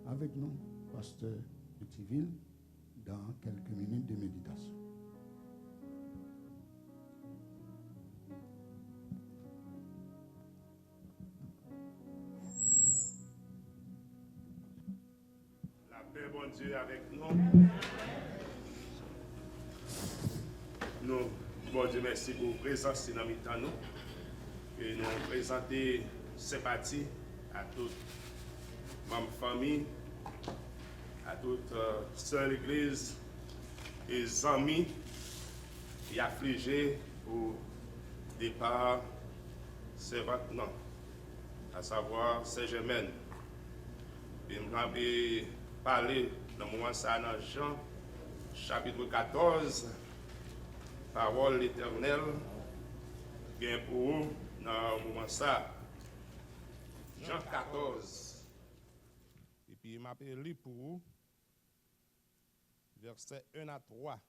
avec nous, pasteur Petiteville, dans quelques minutes de méditation. La paix, bon Dieu, avec nous. Nous, bon Dieu, merci pour votre présence dans notre nous. Et nous présenter sympathie à toute ma famille, à toute sœur l'église et amis et affligés au départ servante, non, à savoir Saint-Germain. Et nous avons parlé dans le moment ça dans Jean, chapitre 14, parole éternelle, bien pour vous dans le moment ça. Jean 14. Et puis il m'a lu pour vous, versets 1 à 3.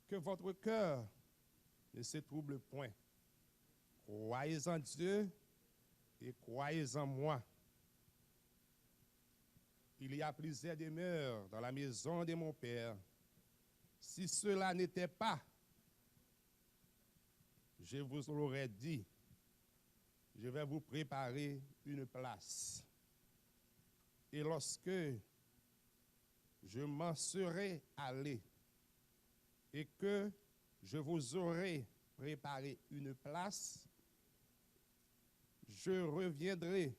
Que votre cœur ne se trouble point. Croyez en Dieu et croyez en moi. Il y a plusieurs demeures dans la maison de mon Père. Si cela n'était pas, je vous l'aurais dit, je vais vous préparer une place. Et lorsque je m'en serai allé et que je vous aurai préparé une place, je reviendrai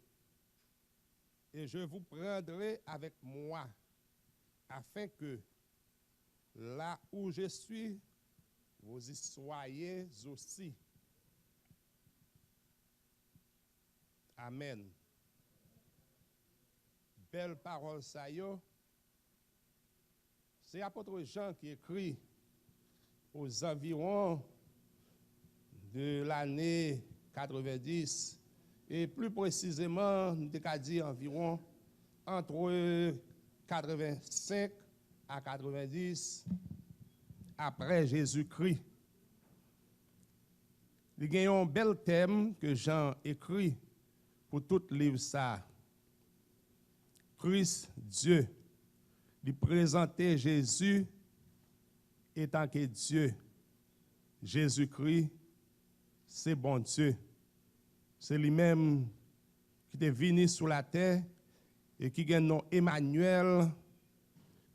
et je vous prendrai avec moi, afin que là où je suis, vous y soyez aussi. Amen. Belle parole ça yo. C'est l'apôtre Jean qui écrit aux environs de l'année 90 et plus précisément, nous avons dit environ entre 85 à 90 après Jésus-Christ. Il y a un bel thème que Jean écrit pour tout livre ça. Christ Dieu. Il présentait Jésus étant que Dieu. Jésus-Christ, c'est bon Dieu. C'est lui-même qui est venu sur la terre et qui a un nom Emmanuel,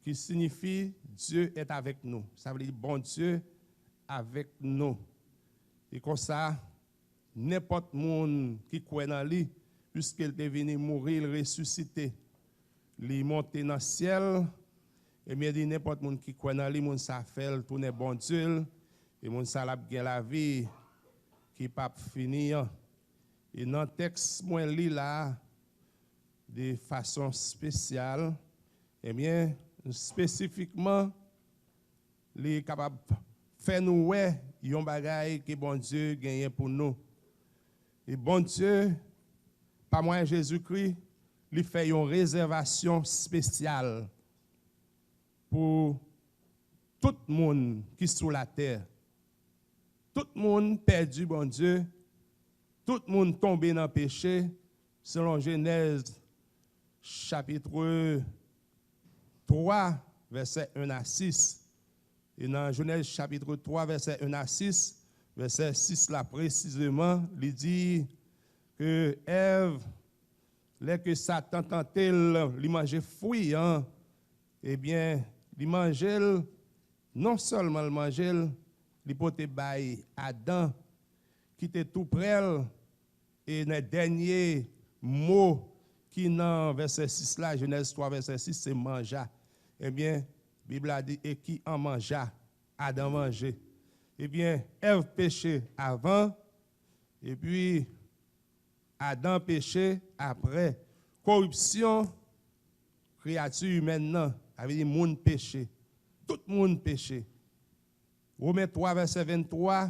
qui signifie Dieu est avec nous. Ça veut dire bon Dieu avec nous. Et comme ça, n'importe monde qui croit dans lui, puisqu'il est venu mourir, il ressuscité, il monté dans le ciel, et bien dit n'importe monde qui croit dans lui, monde ça fait tourner bon Dieu, et monde ça l'a bien la vie qui pas finir. Et dans le texte, moi, je lis là, de façon spéciale, eh bien, spécifiquement, il est capable de faire nous ouais, yon bagay que bon Dieu gagne pour nous. Et bon Dieu, pas moins Jésus-Christ, lui fait une réservation spéciale pour tout le monde qui est sur la terre. Tout le monde perdu, bon Dieu. Tout le monde tombé dans le péché, selon Genèse chapitre 3, verset 1 à 6. Et dans Genèse chapitre 3, verset 1 à 6, verset 6 là précisément, il dit que Ève, dès que Satan tentait de manger fruit, eh bien, il mangeait, non seulement il mangeait, il pouvait bailler Adam, qui était tout près. Et le dernier mot qui dans verset 6 là, Genèse 3, verset 6, c'est mangea. Eh bien, la Bible a dit, et qui en mangea, Adam mangeait. Eh bien, Ève péchait avant, et puis Adam péchait après. Corruption, créature humaine, non, avait dit, monde péché. Tout le monde péché. Romains 3, verset 23,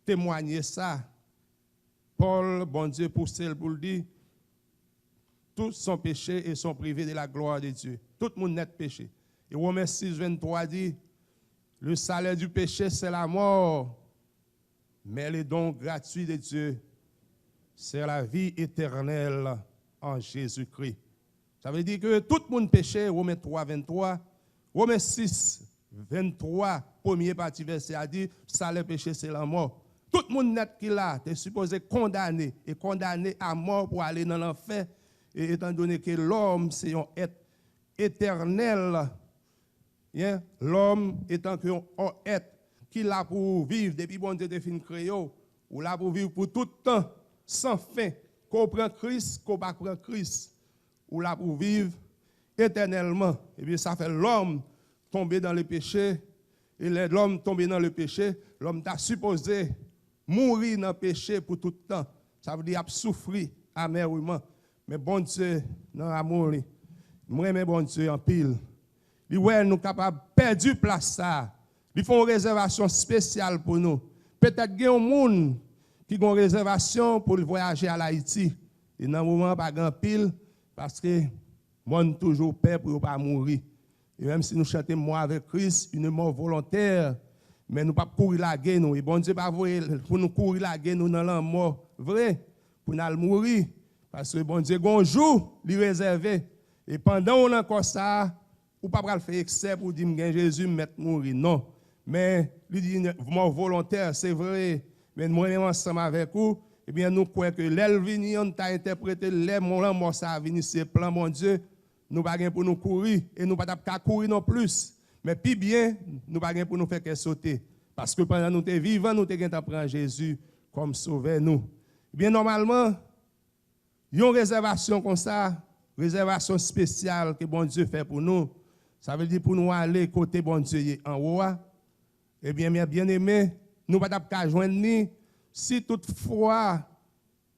témoignez ça. Paul, bon Dieu, poussé pour le dire, tous sont péchés et sont privés de la gloire de Dieu. Tout le monde n'est péché. Et Romains 6, 23 dit, le salaire du péché, c'est la mort, mais le don gratuit de Dieu, c'est la vie éternelle en Jésus-Christ. Ça veut dire que tout le monde péchait, Romains 3, 23, Romains 6, 23, première partie verset a dit, ça le péché c'est la mort. Tout le monde net qui là, tu es supposé condamner et condamner à mort pour aller dans l'enfer. Et étant donné que l'homme c'est un être éternel, yeah? L'homme étant un être qui là pour vivre depuis bon Dieu de fin créé, ou là pour vivre pour tout le temps, sans fin, qu'on prend Christ, qu'on pas prend Christ, ou là pour vivre éternellement. Et bien ça fait l'homme tomber dans le péché, et l'homme tomber dans le péché, l'homme t'a supposé mourir dans le péché pour tout le temps. Ça veut dire souffrir amèrement. Mais bon Dieu, dans l'amour, moi mais bon Dieu en pile. Il ouais nous capables perdre place ça. Ils font une réservation spéciale pour nous. Peut-être qu'il y a un monde qui a une réservation pour voyager à l'Haïti. Et dans le moment, pas grand pile, parce que moi, je suis toujours peur pour ne pas mourir. Et même si nous chantons moi avec Christ, une mort volontaire, mais nous ne pouvons pas courir la guerre. Et bon Dieu, pas pour nous courir la guerre, nous dans la mort. Vrai, pour nous mourir. Parce que bon Dieu, un jour, il est réservé. Et pendant qu'on a encore ça, ou pas faire excès pour dire que Jésus me met mourir. Non. Mais il dit mort volontaire, c'est vrai. Mais moi, ensemble avec vous, eh bien, nous croyons que l'Elvini, on t'a interprété, les morts, ça a venu, c'est plan, mon Dieu. Nous pas pour nous courir et nous pas courir non plus. Mais puis bien, nous pas pour nous faire que sauter. Parce que pendant nous sommes vivants, nous sommes prendre Jésus comme sauveur nous. Eh bien, normalement, il y a une réservation comme ça, réservation spéciale que bon Dieu fait pour nous. Ça veut dire pour nous aller côté bon Dieu en haut. Eh bien, mes bien-aimés, nous ne pouvons pas joindre ni si toutefois,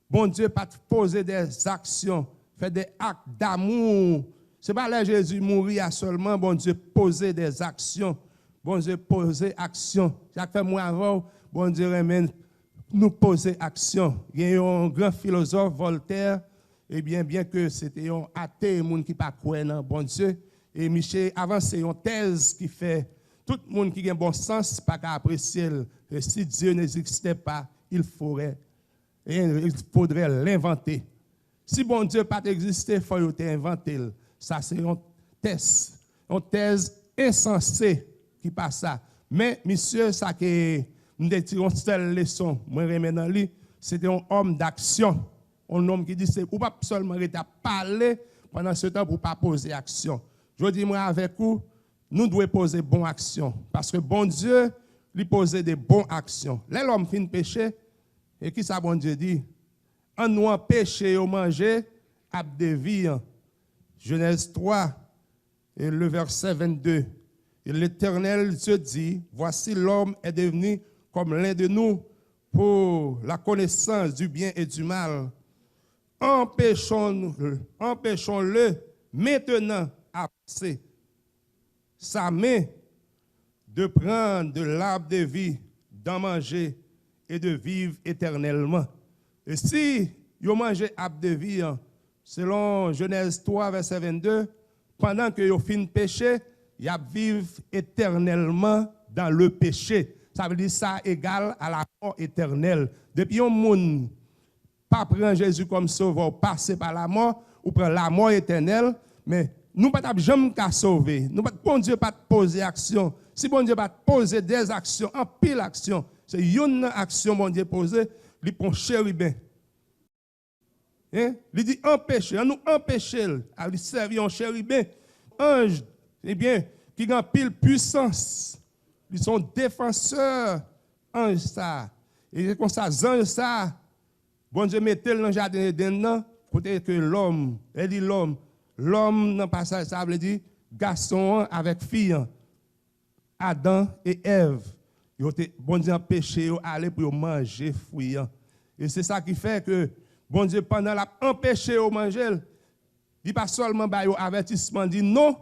bon Dieu pas poser des actions, faire des actes d'amour. Ce n'est pas là Jésus mourir seulement, bon Dieu poser des actions. Bon Dieu poser action. Chaque fois moi avant, bon Dieu remène nous poser action. Il y a un grand philosophe, Voltaire, eh bien que c'était un athée, un monde qui pas croire dans bon Dieu. Et Michel, avant, c'est une thèse qui fait tout le monde qui a un bon sens, pas qu'à apprécier. Et si Dieu n'existait pas, il faudrait l'inventer. Si bon Dieu pas existé, il faut l'inventer. Ça, c'est une thèse insensée qui passe ça. Mais, monsieur, ça que nous tirons une seule leçon, moi, remets dans lui, c'était un homme d'action. Un homme qui dit, c'est pour pas seulement parler pendant ce temps pour ne pas poser action. Je dis, moi, avec vous, nous devons poser bonnes actions. Parce que bon Dieu, lui poser des bonnes actions. Là, l'homme finit péché, et qui ça, bon Dieu dit? En nous en péché au manger, abdévir. Genèse 3, et le verset 22. Et l'Éternel Dieu dit, voici l'homme est devenu comme l'un de nous pour la connaissance du bien et du mal. Empêchons-le maintenant à passer sa main de prendre de l'arbre de vie, d'en manger et de vivre éternellement. Et si vous mangez l'arbre de vie, selon Genèse 3, verset 22, pendant que vous finissez de pécher, vous vivez éternellement dans le péché. Ça veut dire ça égal à la mort éternelle. Depuis un monde pas prendre Jésus comme sauveur, passer par la mort, ou prendre la mort éternelle, mais nous ne pouvons pas jamais sauver. Bon Dieu pas poser action. Si bon Dieu pas poser des actions, en pile action, c'est une action bon Dieu poser, il prend chérubin. Il dit empêcher, nous empêcher, il servir un chérubin, ange, eh bien, qui a pile puissance. Ils sont défenseurs, ange ça. Et comme ça, ange ça, bon Dieu mettez dans le jardin d'Éden, côté que l'homme, elle dit l'homme dans le passage, ça veut dire garçon avec fille, Adam et Ève. Bon Dieu a péché, aller pour manger fruit. Et c'est ça qui fait que bon Dieu, pendant la empêché de manger, il ne pas seulement un avertissement, dit non,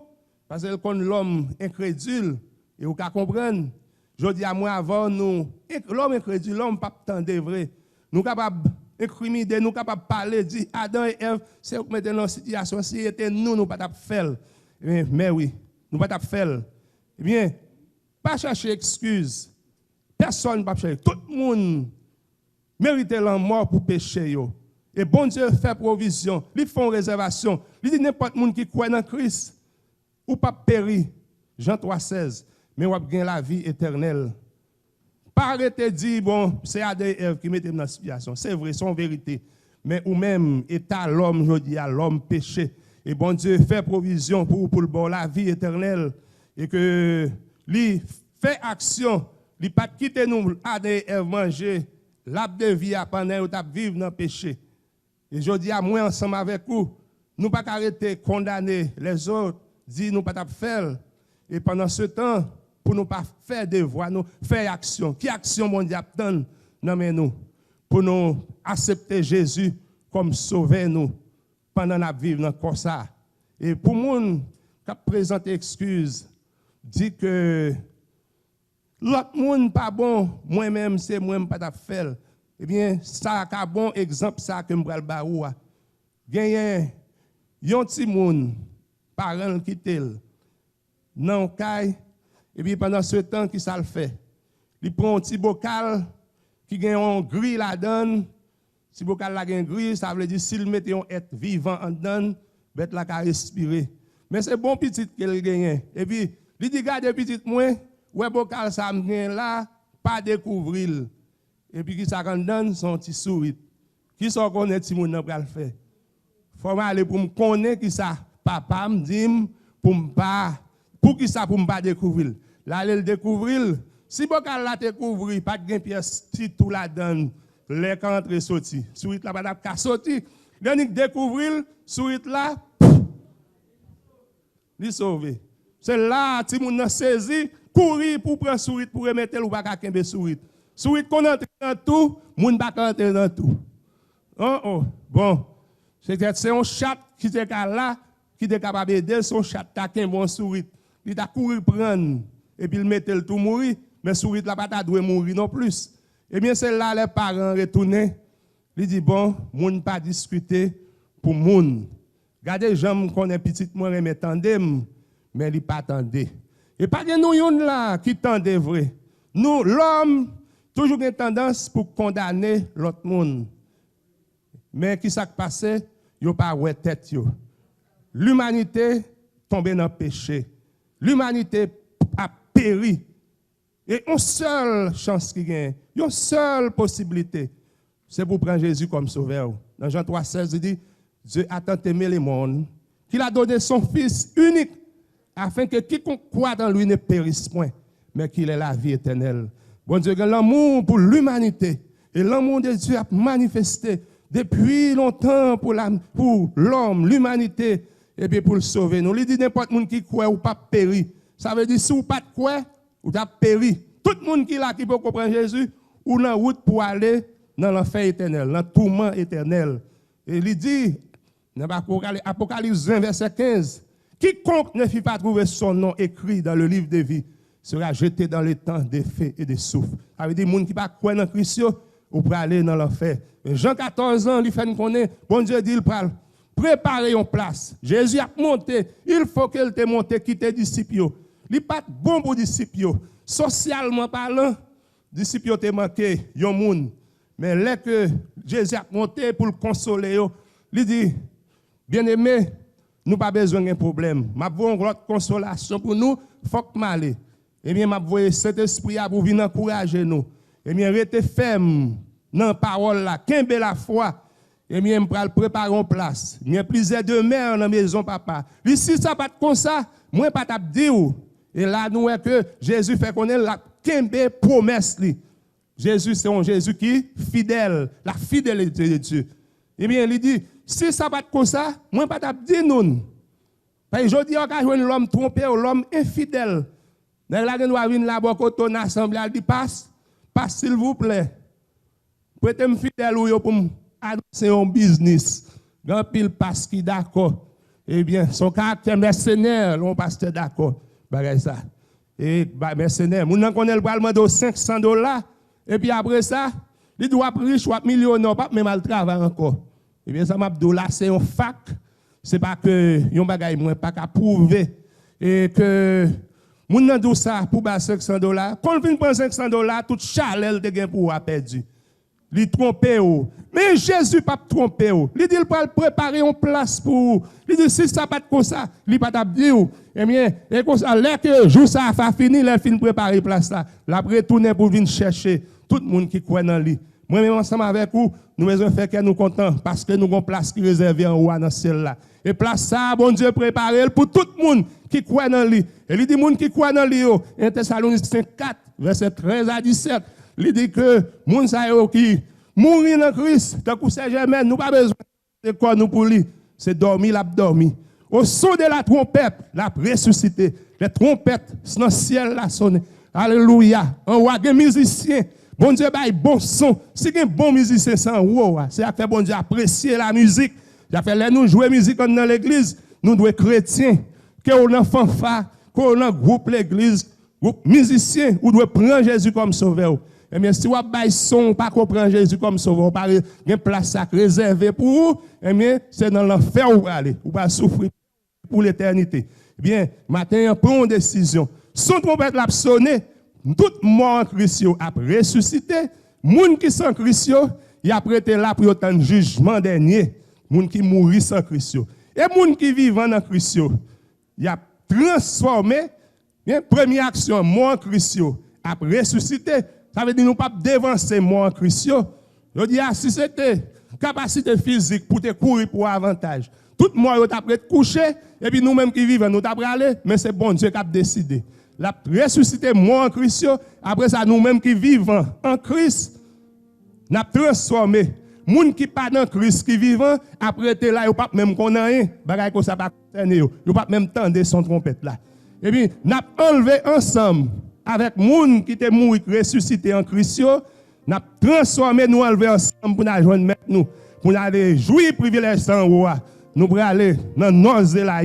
parce que quand l'homme incrédule, et vous comprenez, je dis à moi avant, nous, l'homme incrédule, l'homme pas tendre vrai. Nous sommes capables d'incriminer, nous sommes capables de parler, dire Adam et Ève, c'est vous mettez dans une situation, si c'était nous, nous ne pouvons pas faire. Mais oui, nous ne pouvons pas faire. Eh bien, pas chercher excuse. Personne ne peut chercher. Tout le monde mérite la mort pour pécher. Et bon Dieu fait provision, il fait une réservation. Il dit n'importe qui qui croit dans Christ, ou pas périr, Jean 3,16, mais ou gagner la vie éternelle. Pas arrêter de dire, bon, c'est Adam et Ève qui mettent dans la situation. C'est vrai, c'est une vérité. Mais ou même, état l'homme, je dis, à l'homme péché. Et bon Dieu fait provision pour le bon, la vie éternelle. Et que lui fait action, lui pas quitter nous, Adam et Ève manger, l'arbre de vie pendant que nous vivons dans le péché. Et je dis à moi, ensemble avec vous, nous pas arrêter de condamner les autres, dire nous pas faire. Et pendant ce temps, pour nous pas faire des voix, nous faire action. Qui action mon Dieu attend dans nous pour nous accepter Jésus comme sauveur nous pendant que nous vivons dans comme ça. Et pour nous qui présente excuse, dit que l'autre monde pas bon, moi-même c'est moi-même pas faire. Eh bien, ça a un bon exemple ça que m'bral baoua. Gagné yon ti moun parent qui tel non kay et puis pendant ce temps qui ça le fait. Il prend un petit bocal qui gagne un gris la donne. Si bocal la gagne gris, ça veut dire s'il mettait un être vivant en dedans, bête la ka respirer. Mais c'est bon petit qu'elle gagne. Et puis il dit garde petit moi, ouais bocal ça me gagne là, pas découvrir. Et puis qui ça quand donne son petit sourire. Qui sont connaît ti moun nan pral faire. Faut aller pour me connaître qui ça papa me dit pour me pas pour qui ça pour me pas découvrir. Là le découvrir si bocal la découvrir pas de pièce ti tout la donne les entre sorti. Sourire là pas ka sorti. Dernier découvrir sourire là li sauvé. C'est là ti moun nan saisi courir pour prendre sourire pour remettre ou pas ka kembe sourire. Sourire qu'on entre dans tout, moun pas entrer dans tout. Oh, bon. C'est un chat qui était là, qui était capable d'aider son chat, qui a un bon sourire. Il a couru prendre, et puis il mettait le tout mourir, mais sourire là pas doit mourir non plus. Eh bien, c'est là les parents retournent. Ils disent, bon, moun pas discuter pour moun. Regardez, j'aime qu'on est petit, moi, je m'attendais, mais il pas attendait. Et pas de nous yon là qui tendait vrai. Nous, l'homme, toujours une tendance pour condamner l'autre monde. Mais qui s'est passé? Yo pas ouais tête yo. L'humanité tombée dans le péché. L'humanité a péri. Et une seule chance qui gagne, une seule possibilité, c'est pour prendre Jésus comme sauveur. Dans Jean 3,16, il dit, Dieu a tant aimé le monde qu'il a donné son Fils unique afin que quiconque croit dans lui ne périsse point, mais qu'il ait la vie éternelle. Bon Dieu, l'amour pour l'humanité et l'amour de Dieu a manifesté depuis longtemps pour l'homme, l'humanité, et puis pour le sauver. Nous lui dit n'importe qui qui croit ou pas péri. Ça veut dire si ou pas de quoi, ou t'as péri. Tout le monde qui là qui peut comprendre Jésus, ou dans route pour aller dans l'enfer éternel, dans le tourment éternel. Et il dit, dans Apocalypse 20, verset 15, quiconque ne fit pas trouver son nom écrit dans le livre de vie sera jeté dans le temps des feux et des souffles. Ça veut dire, les gens qui ne croient pas dans Christ, ou pour aller dans l'enfer. Jean 14 ans, lui fait nous connaître, bon Dieu dit, il parle, préparez une place. Jésus a monté, il faut qu'il te monte, quitter disciples. Il n'est pas bon pour disciples. Socialement parlant, disciples te manqué, yon moun. Mais là que Jésus a monté pour le consoler, il dit, bien-aimé, nous n'avons pas besoin d'un problème. Je veux une autre consolation pour nous, il faut que m'aller. Eh bien, je veux cet esprit pour venir encourager nous. Eh bien, restez ferme dans la parole là, qu'imbe la foi. Eh bien, je vais préparer une place. Il y a plusieurs de mères dans la maison, papa. Si ça pas comme ça, moi, je ne vais pas te dire. Et là, nous voyons que Jésus fait connaître la qu'imbe promesse. Jésus, c'est un Jésus qui est fidèle, la fidélité de Dieu. Eh bien, il dit, si ça va être comme ça, moi, je ne vais pas te dire non. Parce que je dis, on a l'homme trompé ou l'homme infidèle. Dans la gueule, on va venir là-bas, quand on assemble, il dit, passe, s'il vous plaît. Prêtez-moi fidèle ou pour annoncer un business. Grand pile passe qui d'accord. Eh bien, son caractère mercenaire, on pasteur d'accord. Bagay ça. Et mercenaire, moun connaît le parlement de $500. Et puis après ça, il doit riche ou millionnaire, pas même mal travail encore. Eh bien, ça m'a dit là, c'est un fac. C'est pas que yon bagay moins pas qu'à prouver et que moun nan dou ça pour $500. Quand vient prendre $500, tout chalel te gen pour a perdu. il trompe. Mais Jésus pas tromper. Il dit il va préparer une place pour vous. Il dit si ça pas comme ça, il pas dire. Eh bien, et comme ça, là que jour ça a fini, il fin préparer place là. La retourner pour venir chercher tout le monde qui croit dans lui. Moi-même ensemble avec vous, nous besoin faire que nous contents parce que nous avons une place qui est réservée en haut dans celle-là. Et place ça, bon Dieu préparé pour tout le monde qui croit dans lui. Et il dit monde qui croit dans lui, 1 Thessaloniciens 4, verset 13 à 17, il dit que monde ça qui mourir dans Christ, tant que c'est jamais, nous pas besoin de quoi nous pour lui, c'est dormir, l'a dormi. Au son de la trompette, la ressuscité, les trompettes dans le ciel la sonne. Alléluia. En haut, des musiciens. Bon Dieu, bah, bon son. Si un bon musicien sans wow, c'est à faire bon Dieu apprécier la musique. Ça fait là nous jouer musique dans l'église, nous devons être chrétiens. Que on a fanfare, qu'on a groupe l'église, groupe musicien, ou doit prendre Jésus comme sauveur. Eh bien, si vous avez son, pas qu'on prend Jésus comme sauveur, pas une place réservée pour vous, eh bien, c'est dans l'enfer où vous allez, vous allez souffrir pour l'éternité. Eh bien, matin, prend une décision. Son trompette l'a sonné, tout mort en Christ a ressuscité, moun qui sont en Christ, il a prêté là pour le jugement dernier, moun qui mourit sans Christ. Et moun qui vivent en Christ, il a transformé, bien, première action, mort en Christ, a ressuscité. Ça veut dire nous pas dévancer mort en Christ. Je dis, si c'était capacité physique pour te courir pour avantage, tout le monde est couché, et puis nous-mêmes qui vivons, nous t'apprêtons aller, mais c'est bon Dieu qui a décidé. La ressuscité mort en Christ, après ça, nous-mêmes qui vivons en Christ, nous avons transformé. Les gens qui ne sont pas dans Christ, qui vivent, après là, ils ne pas même qu'on a rien, bagay ko ça pas concerné, ils ne pas même tendre son trompette là. Et puis, nous avons enlevé ensemble avec les gens qui étaient morts, ressuscités en Christ, nous avons transformé, nous enlevé ensemble pour nous joindre nous, pour nous aller jouir privilège sans roi. Nous allons aller dans nos là,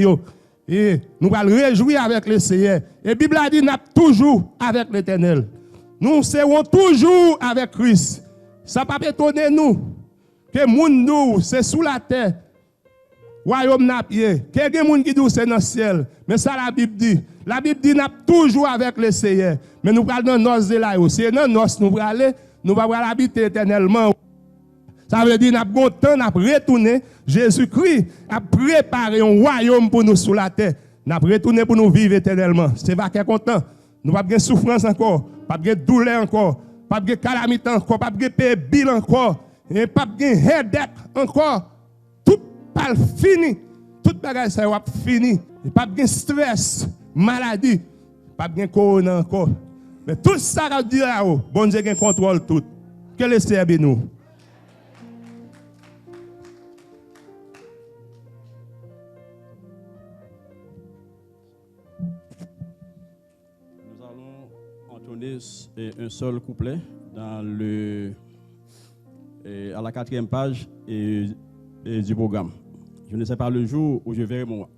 et nous allons réjouir avec le Seigneur. Et la Bible a dit, nous sommes toujours avec l'Éternel. Nous serons toujours avec Christ. Ça ne peut pas étonner nous que le monde, c'est sous la terre. Royaume n'a pied. Quelqu'un qui dit c'est dans le ciel. Mais ça, la Bible dit. La Bible dit, nous sommes toujours avec le Seigneur. Mais nous allons dans nos là. Si dans nos nous allons aller, nous allons habiter éternellement. Ça veut dire que nous avons temps de retourner. Jésus-Christ a préparé un royaume pour nous sur la terre. Nous avons retourné pour nous vivre éternellement. C'est pas qu'un content. Nous n'avons pas de souffrance encore, pas de douleur encore, pas de calamité encore, pas de péril encore, et pas de headache encore. Tout pas fini. Tout bagage ça va fini. Et pas de stress, maladie, pas de corona encore. Mais tout ça va dire là, bon Dieu qui contrôle tout. Que le Seigneur bénisse nous. Un seul couplet dans à la 4e page du programme. Je ne sais pas le jour où je verrai mon